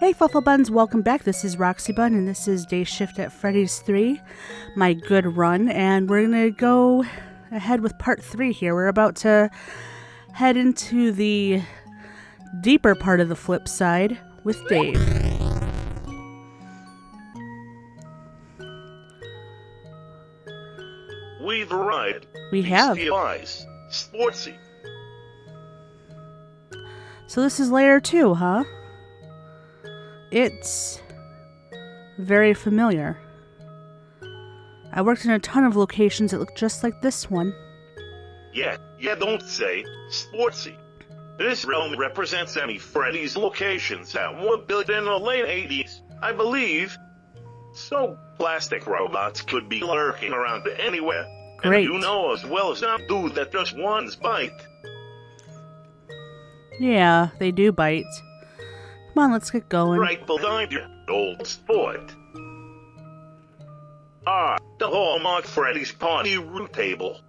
Hey Flufflebuns, welcome back. This is Roxy Bun and this is Dayshift at Freddy's 3, my good run, and we're going to go ahead with part 3 here. We're about to head into the deeper part of the Flipside with Dave. We've arrived. We have. Sportsy. So this is layer 2, huh? It's very familiar. I worked in a ton of locations that look just like this one. Yeah, don't say. Sportsy. This realm represents any Freddy's locations that were built in the late 80s, I believe. So, plastic robots could be lurking around anywhere. Great. And you know as well as I do that just ones bite. Yeah, they do bite. Come on, let's get going. Right behind you, old sport. The hallmark Freddy's party room table.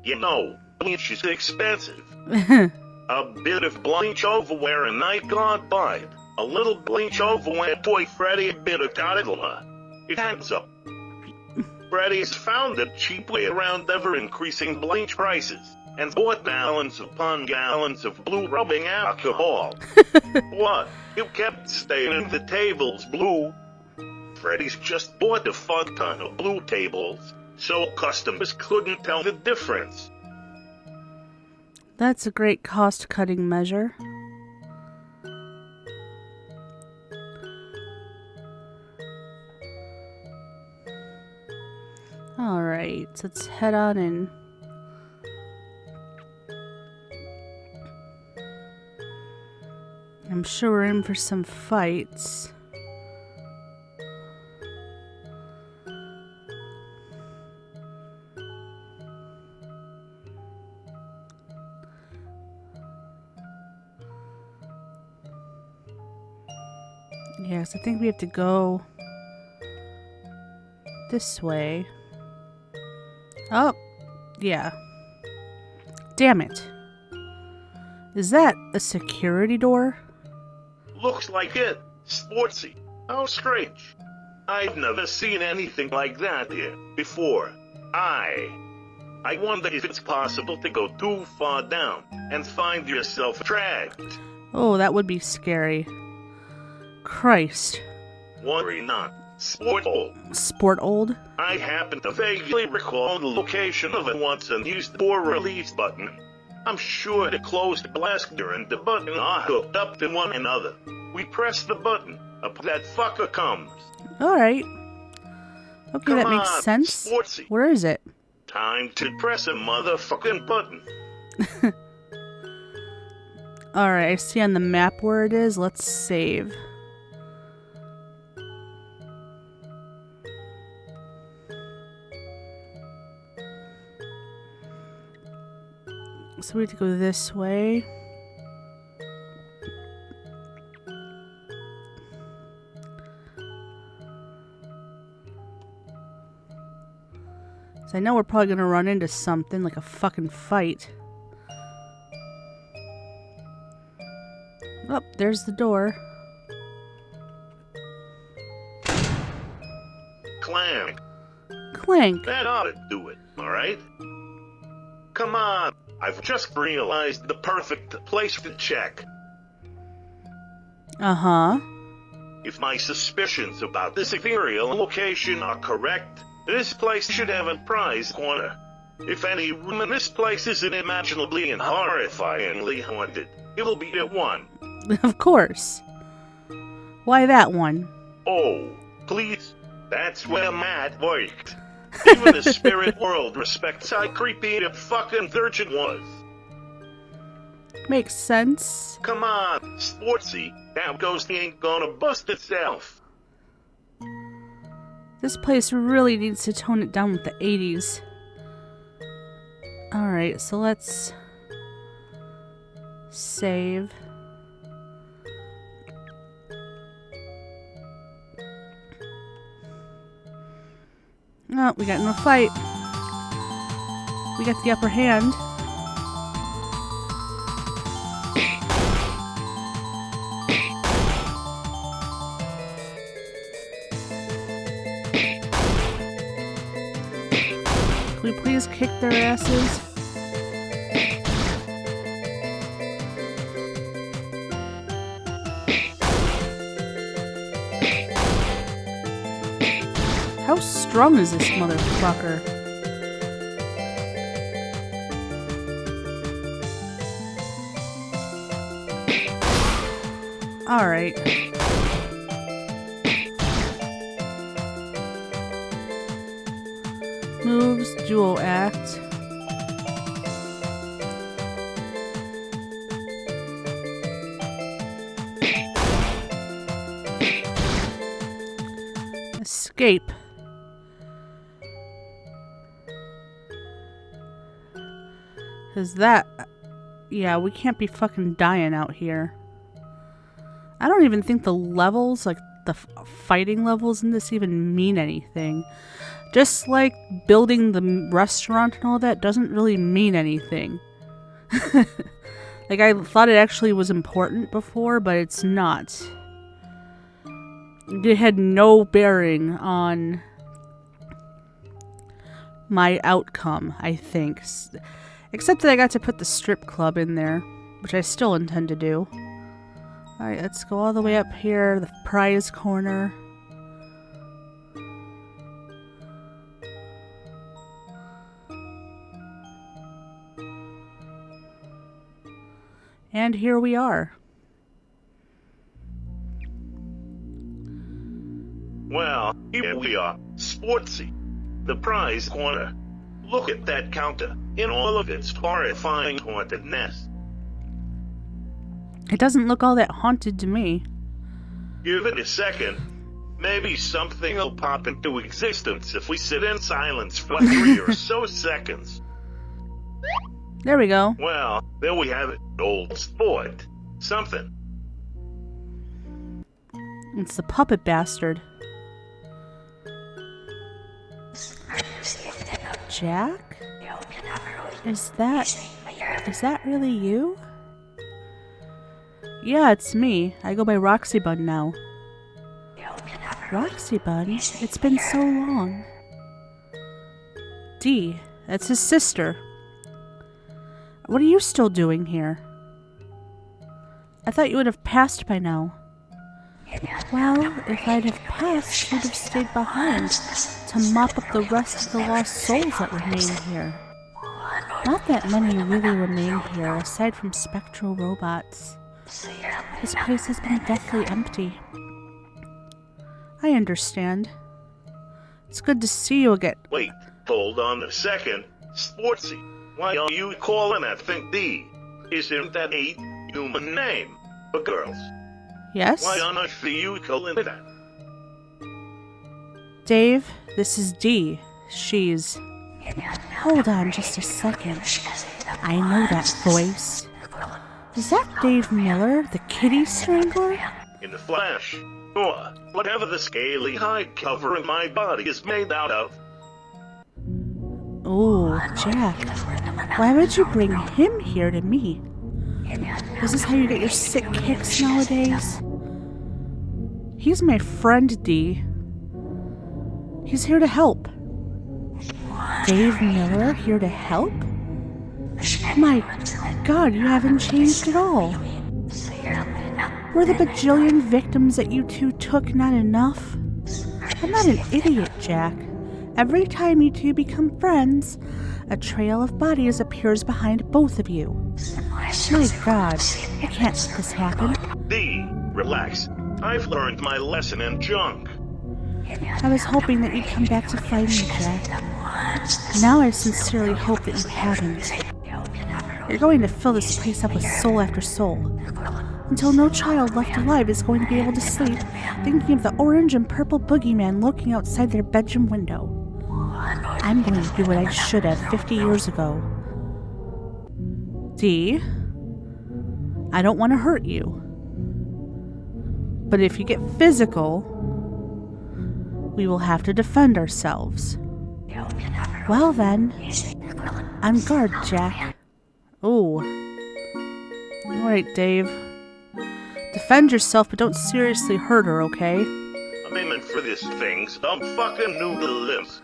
You know, bleach is expensive. A bit of bleach overwear and night guard bite. A little bleach overwear toy Freddy, a bit of toddler. It hands up. Freddy's found a cheap way around ever-increasing bleach prices, and bought gallons upon gallons of blue rubbing alcohol. What? You kept staining the tables blue? Freddy's just bought a fuck ton of blue tables, so customers couldn't tell the difference. That's a great cost-cutting measure. Alright, so let's head on in. I'm sure we're in for some fights. Yes, I think we have to go this way. Oh, yeah. Damn it. Is that a security door? Looks like it. Sportsy. How strange. I've never seen anything like that here before. I wonder if it's possible to go too far down and find yourself trapped. Oh, that would be scary. Christ. Worry not. Sport old. Sport old? I happen to vaguely recall the location of it once and used the door release button. I'm sure the closed blaster and the button are hooked up to one another. We press the button, up that fucker comes. Alright. Okay, Come that makes on, sense. Sportsy. Where is it? Time to press a motherfucking button. Alright, I see on the map where it is. Let's save. So we have to go this way. So I know we're probably going to run into something like a fucking fight. Oh, there's the door. Clank. Clank. That ought to do it, alright? Come on. I've just realized the perfect place to check. Uh-huh. If my suspicions about this ethereal location are correct, this place should have a prize corner. If any room in this place isn't imaginably and horrifyingly haunted, it'll be the one. Of course. Why that one? Oh, please. That's where Matt worked. Even the spirit world respects how creepy the fucking virgin was. Makes sense. Come on, Sportsy. That ghost ain't gonna bust itself. This place really needs to tone it down with the 80s. Alright, so let's save. Oh, we got in a fight. We got the upper hand. we please kick their asses? How strong is this motherfucker? Alright. Moves, dual act. Escape. Cause that... yeah, we can't be fucking dying out here. I don't even think the levels, like the fighting levels in this even mean anything. Just like building the restaurant and all that doesn't really mean anything. Like I thought it actually was important before, but it's not. It had no bearing on my outcome, I think. Except that I got to put the strip club in there, which I still intend to do. Alright, let's go all the way up here, the prize corner. And here we are. Well, here we are, Sportsy. The prize corner. Look at that counter, in all of its horrifying hauntedness. It doesn't look all that haunted to me. Give it a second. Maybe something will pop into existence if we sit in silence for 3 or so seconds. There we go. Well, there we have it, old sport. Something. It's the puppet bastard. Jack? Is that really you? Yeah, it's me. I go by Roxybun now. Roxybun? It's been so long. Dee, that's his sister. What are you still doing here? I thought you would have passed by now. Well, if I'd have passed, you'd have stayed behind to mop up the rest of the lost souls that remain here. Not that many really remain here, aside from spectral robots. This place has been deathly empty. I understand. It's good to see you again. Wait, hold on a second. Sportsy, why are you calling that thing D? Isn't that a human name for girls? Yes? Why on earth are you calling it that? Dave, this is Dee. She's... Hold on just a second. I know that voice. Is that Dave Miller, the kitty strangler? In the flesh, or whatever the scaly hide covering my body is made out of. Oh, Jack. Why would you bring him here to me? Is this how you get your sick kicks nowadays? He's my friend, Dee. He's here to help. Dave Miller here to help? My God, you haven't changed at all. Were the bajillion victims that you two took not enough? I'm not an idiot, Jack. Every time you two become friends, a trail of bodies appears behind both of you. My God, I can't let this happen. Dee, relax. I've learned my lesson in junk. I was hoping that you'd come back to find me, Jack. Now I sincerely hope that you haven't. You're going to fill this place up with soul after soul, until no child left alive is going to be able to sleep thinking of the orange and purple boogeyman lurking outside their bedroom window. I'm going to do what I should have 50 years ago. Dee, I don't want to hurt you. But if you get physical, we will have to defend ourselves. Well then, on guard, Jack. Oh. Alright, Dave. Defend yourself, but don't seriously hurt her, okay? I'm aiming for this thing's dumb fucking noodle lips.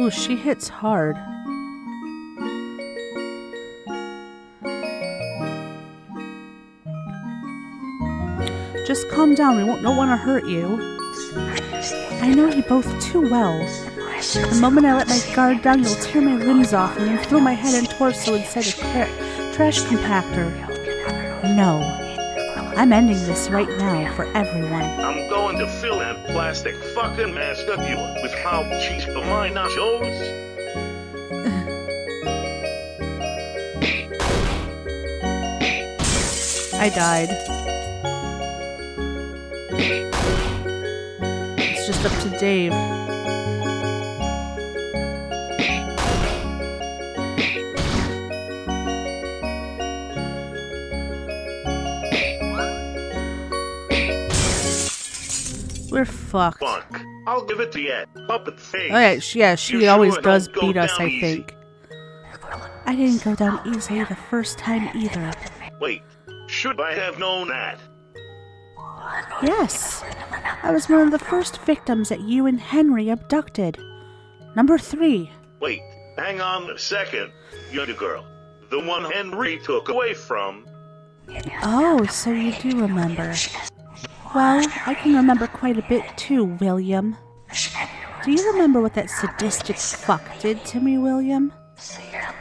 Ooh, she hits hard. Just calm down, we don't want to hurt you. I know you both too well. The moment I let my guard down, you'll tear my limbs off and then throw my head and torso inside a trash compactor. No. I'm ending this right now for everyone. I'm going to fill that plastic fucking mask of yours with how cheese for my nachos. I died. It's just up to Dave. We're fucked. Fuck. I'll give it to you. Puppet face. Oh yeah, she You always sure does don't go beat us, down I easy. think. I didn't go down easily the first time either. Wait. Should I have known that? Yes. I was one of the first victims that you and Henry abducted. Number 3. Wait. Hang on a second. You're the girl. The one Henry took away from. Oh, so you do remember. Well, I can remember quite a bit too, William. Do you remember what that sadistic fuck did to me, William?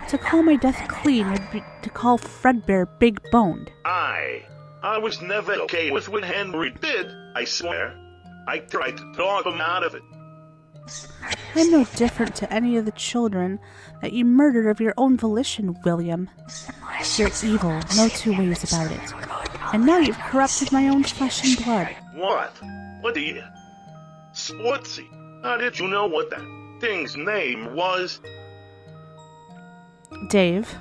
To call my death clean would be to call Fredbear big boned. I was never okay with what Henry did, I swear. I tried to talk him out of it. I'm no different to any of the children that you murdered of your own volition, William. You're evil, no two ways about it. And now you've corrupted my own flesh and blood. What? What do you... Sportsy? How did you know what that thing's name was? Dave.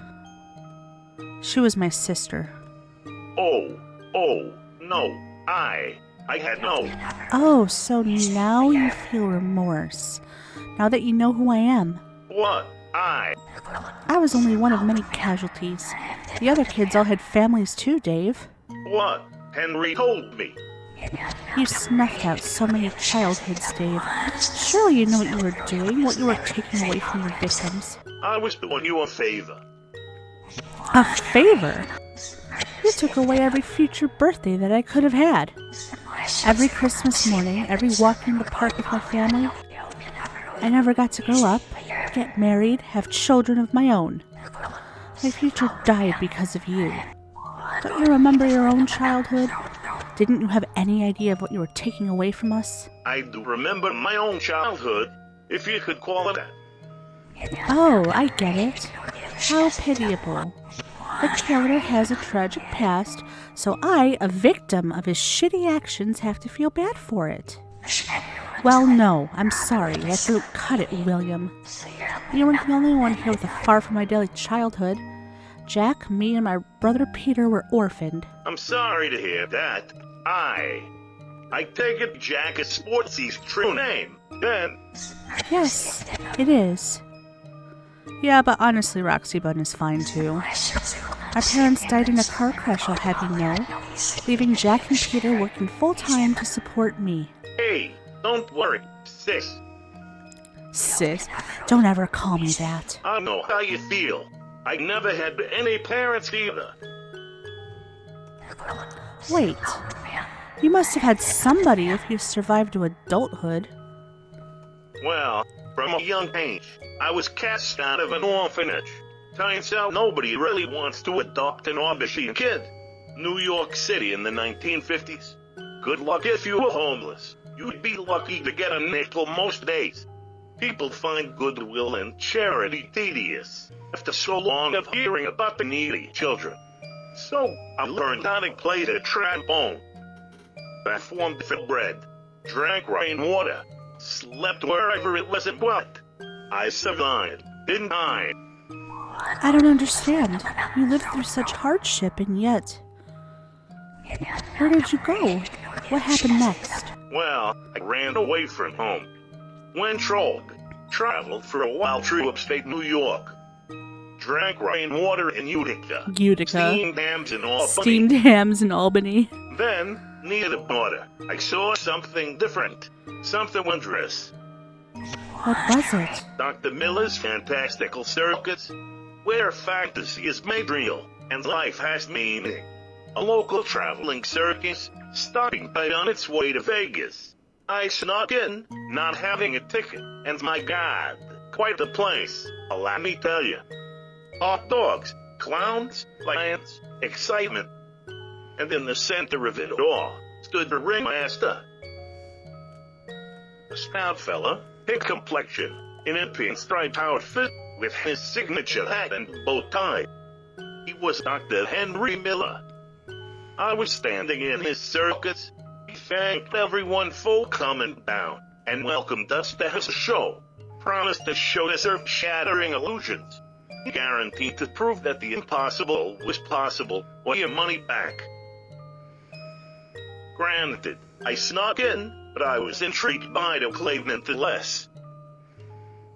She was my sister. Oh, no, I had no... Oh, so now you feel remorse. Now that you know who I am. What? I was only one of many casualties. The other kids all had families too, Dave. What? Henry told me. You snuffed out so many childhoods, Dave. Surely you know what you were doing, what you were taking away from your victims. I was doing you a favor. A favor? You took away every future birthday that I could have had. Every Christmas morning, every walk in the park with my family. I never got to grow up, get married, have children of my own. My future died because of you. Don't you remember your own childhood? Didn't you have any idea of what you were taking away from us? I do remember my own childhood, if you could call it that. Oh, I get it. How pitiable. The killer has a tragic past, so I, a victim of his shitty actions, have to feel bad for it. Well, no, I'm sorry. I have to cut it, William. You weren't the only one here with a far from idyllic childhood. Jack, me, and my brother Peter were orphaned. I'm sorry to hear that. I take it Jack is Sportsy's true name, then. Yes, it is. Yeah, but honestly, Roxy Bun is fine too. Our parents died in a car crash, I'll have you know, leaving Jack and Peter working full-time to support me. Hey, don't worry, sis. Sis, don't ever call me that. I know how you feel. I never had any parents either. Wait, you must have had somebody if you survived to adulthood. Well, from a young age, I was cast out of an orphanage. Turns out nobody really wants to adopt an aubergine kid. New York City in the 1950s. Good luck if you were homeless. You'd be lucky to get a nickel most days. People find goodwill and charity tedious after so long of hearing about the needy children. So, I learned how to play the trombone. I formed for bread, drank rainwater, slept wherever it wasn't wet. I survived, didn't I? I don't understand. You lived through such hardship and yet... Where did you go? What happened next? Well, I ran away from home. Went rogue. Traveled for a while through upstate New York. Drank rainwater in Utica. Steamed hams in Albany. Steamed hams in Albany. Then, near the border, I saw something different. Something wondrous. What was it? Dr. Miller's fantastical circus, where fantasy is made real and life has meaning. A local traveling circus stopping by on its way to Vegas. I snuck in, not having a ticket, and my God, quite the place, let me tell you. Hot dogs, clowns, lions, excitement. And in the center of it all stood the ringmaster. A stout fella, pink complexion, in a pinstripe outfit, with his signature hat and bow tie. He was Dr. Henry Miller. I was standing in his circus. He thanked everyone for coming down, and welcomed us to his show. Promised to show us earth-shattering illusions. He guaranteed to prove that the impossible was possible, or your money back. Granted, I snuck in, but I was intrigued by the claim nonetheless.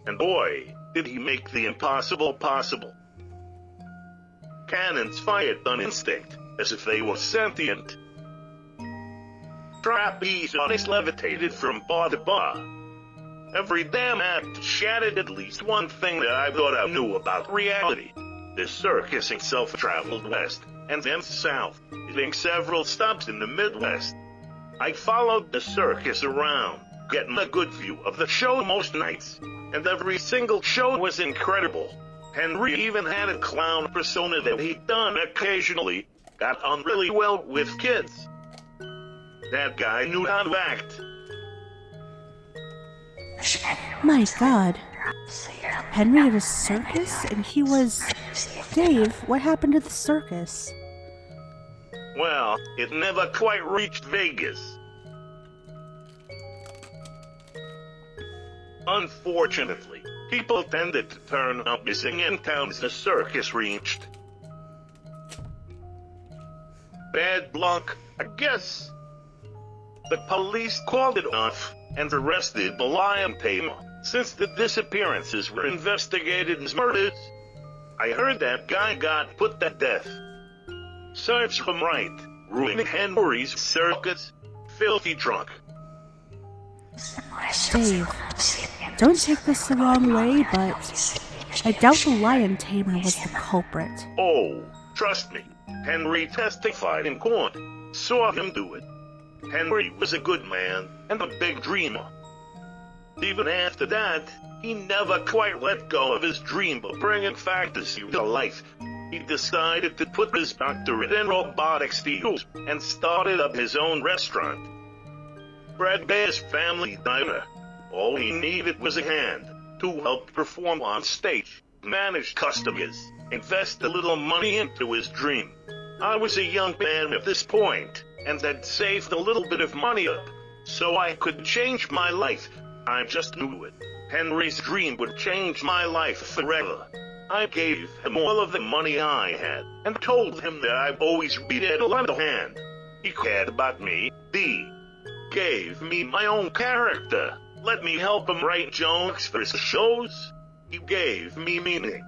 And boy, did he make the impossible possible. Cannons fired on instinct, as if they were sentient. Trapeze artists levitated from bar to bar. Every damn act shattered at least one thing that I thought I knew about reality. The circus itself traveled west, and then south, hitting several stops in the Midwest. I followed the circus around, getting a good view of the show most nights, and every single show was incredible. Henry even had a clown persona that he'd done occasionally, got on really well with kids. That guy knew how to act. My God. Henry had a circus, and he was... Dave, what happened to the circus? Well, it never quite reached Vegas. Unfortunately, people tended to turn up missing in towns the circus reached. Bad luck, I guess. The police called it off and arrested the lion tamer, since the disappearances were investigated as murders. I heard that guy got put to death. Serves him right, ruining Henry's circus, filthy drunk. Dave, don't take this the wrong way, but I doubt the lion tamer was the culprit. Oh, trust me, Henry testified in court, saw him do it. Henry was a good man and a big dreamer. Even after that, he never quite let go of his dream of bringing fantasy to life. He decided to put his doctorate in robotics to use and started up his own restaurant. Freddy's Family Diner. All he needed was a hand to help perform on stage, manage customers, invest a little money into his dream. I was a young man at this point, and had saved a little bit of money up, so I could change my life. I just knew it. Henry's dream would change my life forever. I gave him all of the money I had, and told him that I'd always be there to lend a hand. He cared about me. He gave me my own character. Let me help him write jokes for his shows. He gave me meaning.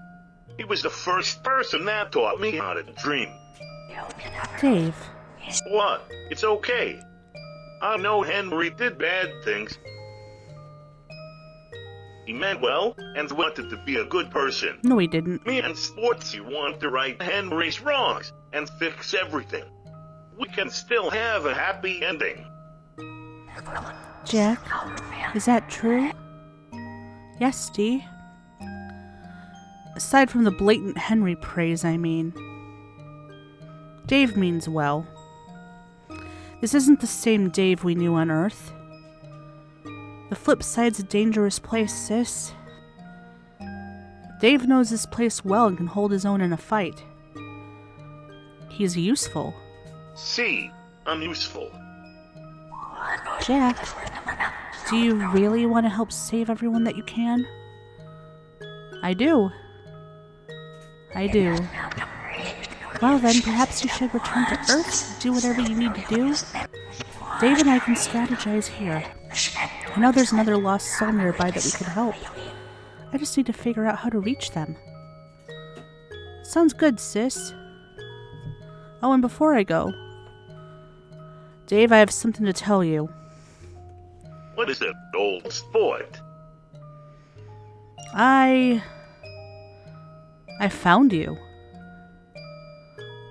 He was the first person that taught me how to dream. Dave. What? It's okay. I know Henry did bad things. He meant well, and wanted to be a good person. No, he didn't. Me and Sportsy want to right Henry's wrongs, and fix everything. We can still have a happy ending. Jack, is that true? Yes, Dee. Aside from the blatant Henry praise, I mean. Dave means well. This isn't the same Dave we knew on Earth. The Flipside's a dangerous place, sis. Dave knows this place well and can hold his own in a fight. He's useful. See, I'm useful. Jack, do you really want to help save everyone that you can? I do. I do. Well then, perhaps you should return to Earth and do whatever you need to do. Dave and I can strategize here. I know there's another lost soul nearby that we could help. I just need to figure out how to reach them. Sounds good, sis. Oh, and before I go, Dave, I have something to tell you. What is it, old sport? I found you.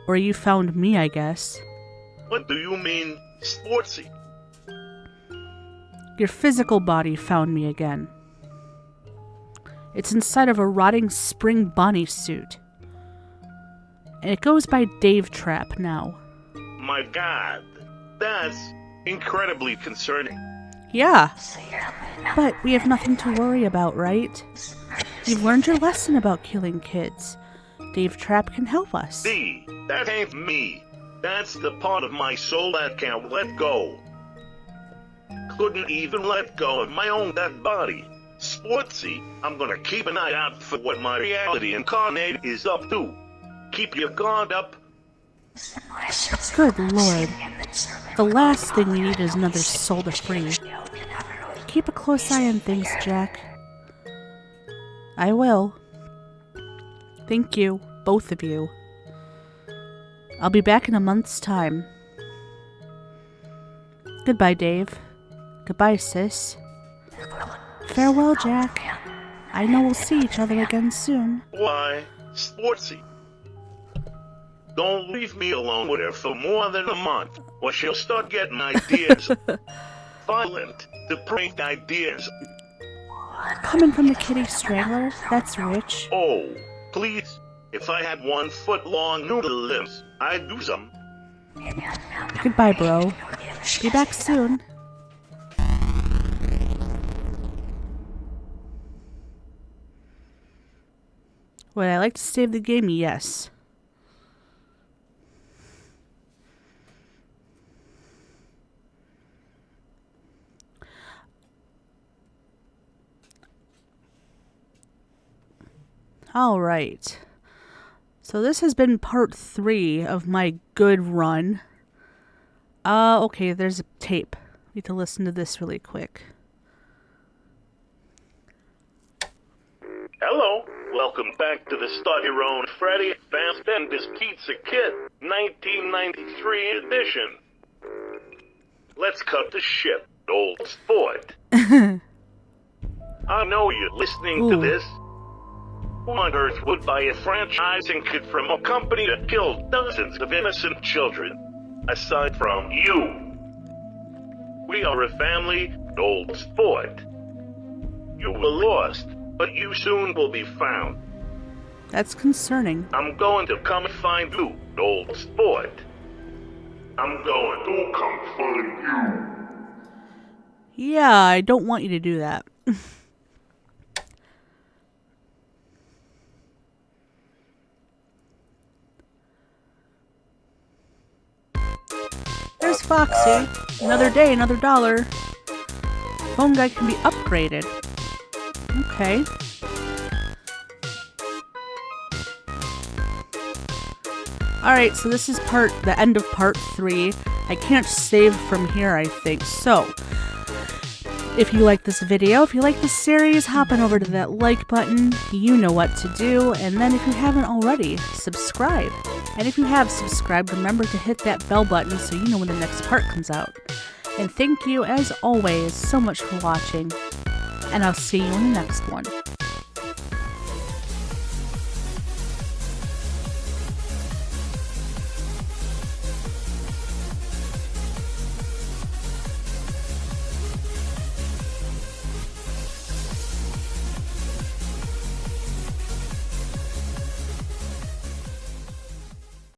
Or you found me, I guess. What do you mean, sportsy? Your physical body found me again. It's inside of a rotting spring bunny suit. And it goes by DaveTrap now. My God, that's incredibly concerning. Yeah, but we have nothing to worry about, right? You've learned your lesson about killing kids. DaveTrap can help us. See, that ain't me. That's the part of my soul that can't let go. Couldn't even let go of my own dead body. Sportsy, I'm gonna keep an eye out for what my reality incarnate is up to. Keep your guard up. Good lord. The last thing we need is another soul to free. Keep a close eye on things, Jack. I will. Thank you, both of you. I'll be back in a month's time. Goodbye, Dave. Goodbye, sis. Farewell, Jack. I know we'll see each other again soon. Why, Sportsy? Don't leave me alone with her for more than a month, or she'll start getting ideas. Violent, depraved ideas. Coming from the kitty strangler? That's rich. Oh, please. If I had 1 foot long noodle limbs, I'd do some. Goodbye, bro. Be back soon. Would I like to save the game? Yes. All right. So this has been part 3 of my good run. Okay, there's a tape. Need to listen to this really quick. Hello, welcome back to the Start Your Own Freddy Fast and His Pizza Kit 1993 edition. Let's cut the shit, old sport. I know you're listening to this. Who on earth would buy a franchising kit from a company that killed dozens of innocent children? Aside from you. We are a family, old sport. You were lost, but you soon will be found. That's concerning. I'm going to come find you, old sport. I'm going to come find you. Yeah, I don't want you to do that. There's Foxy. Another day, another dollar. Phone guy can be upgraded. Okay. Alright, so this is the end of part 3. I can't save from here, I think. So, if you like this video, if you like this series, hop on over to that like button. You know what to do. And then if you haven't already, subscribe. And if you have subscribed, remember to hit that bell button so you know when the next part comes out. And thank you, as always, so much for watching. And I'll see you in the next one.